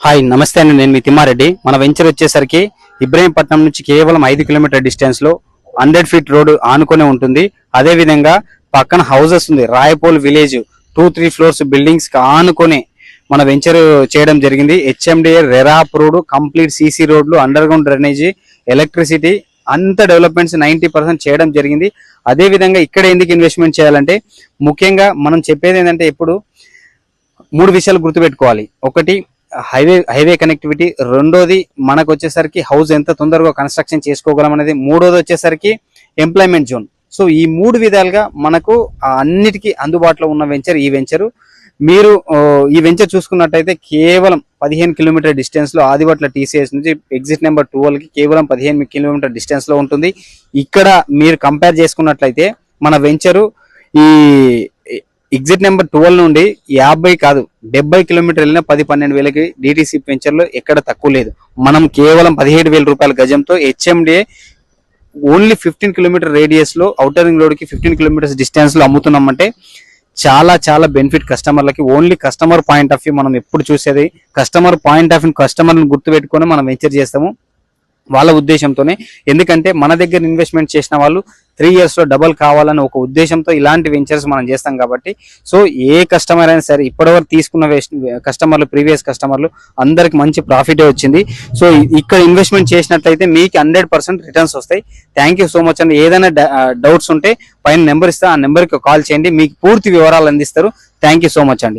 Hi నమస్తే అండి, నేను మీ తిమ్మారెడ్డి. మన వెంచర్ వచ్చేసరికి ఇబ్రహీంపట్నం నుంచి కేవలం 5 కిలోమీటర్ డిస్టెన్స్ లో 100 ఫీట్ రోడ్ ఆనుకునే ఉంటుంది. అదే విధంగా పక్కన హౌసెస్ ఉంది. రాయపోల్ విలేజ్ 2-3 ఫ్లోర్స్ బిల్డింగ్స్ ఆనుకొని మన వెంచర్ చేయడం జరిగింది. HMDA RERA approved complete CC రోడ్లు, అండర్ గ్రౌండ్ డ్రైనేజీ, ఎలక్ట్రిసిటీ అంత డెవలప్మెంట్స్ 90% చేయడం జరిగింది. అదే విధంగా ఇక్కడ ఎందుకు ఇన్వెస్ట్మెంట్ చేయాలంటే ముఖ్యంగా మనం చెప్పేది ఏంటంటే ఇప్పుడు 3 విషయాలు గుర్తుపెట్టుకోవాలి. ఒకటి హైవే కనెక్టివిటీ, రెండోది మనకు వచ్చేసరికి హౌస్ ఎంత తొందరగా కన్స్ట్రక్షన్ చేసుకోగలం అనేది, మూడోది వచ్చేసరికి ఎంప్లాయ్మెంట్ జోన్. సో ఈ 3 విధాలుగా మనకు అన్నిటికీ అందుబాటులో ఉన్న వెంచర్ ఈ వెంచరు. మీరు ఈ వెంచర్ చూసుకున్నట్టయితే కేవలం 15 కిలోమీటర్ డిస్టెన్స్ లో ఆదిబట్ల టీసీఎస్ నుంచి ఎగ్జిట్ నెంబర్ 12 కి కేవలం 15 కిలోమీటర్ డిస్టెన్స్ లో ఉంటుంది. ఇక్కడ మీరు కంపేర్ చేసుకున్నట్లయితే మన వెంచరు ఈ ఎగ్జిట్ నెంబర్ 12 నుండి 50 కాదు 70 కిలోమీటర్ వెళ్ళిన 10-12 వేలకి డిటిసి వెంచర్ లో ఎక్కడ తక్కువ లేదు. మనం కేవలం 17,000 రూపాయల గజంతో హెచ్ఎండిఏ ఓన్లీ 15 కిలోమీటర్ రేడియస్ లో ఔటర్ రింగ్ రోడ్ కి 15 కిలోమీటర్స్ డిస్టెన్స్ లో అమ్ముతున్నామంటే చాలా చాలా బెనిఫిట్ కస్టమర్లకి. Only customer point of view మనం ఎప్పుడు చూసేది customer point of view, customer గుర్తు పెట్టుకొని మనం వెంచర్ చేస్తాము వాళ్ళ ఉద్దేశంతోనే. ఎందుకంటే మన దగ్గర ఇన్వెస్ట్మెంట్ చేసిన వాళ్ళు 3 years లో డబల్ కావాలని ఒక ఉద్దేశంతో ఇలాంటి వెంచర్స్ మనం చేస్తాం కాబట్టి, సో ఏ కస్టమర్ అయినా సరే ఇప్పటివరకు తీసుకున్న కస్టమర్లు, ప్రీవియస్ కస్టమర్లు అందరికి మంచి ప్రాఫిటే వచ్చింది. సో ఇక్కడ ఇన్వెస్ట్మెంట్ చేసినట్లయితే మీకు 100% రిటర్న్స్ వస్తాయి. థ్యాంక్ యూ సో మచ్ అండి. ఏదైనా డౌట్స్ ఉంటే పైన నెంబర్ ఇస్తా, ఆ నెంబర్కి కాల్ చేయండి, మీకు పూర్తి వివరాలు అందిస్తారు. థ్యాంక్ యూ సో మచ్ అండి.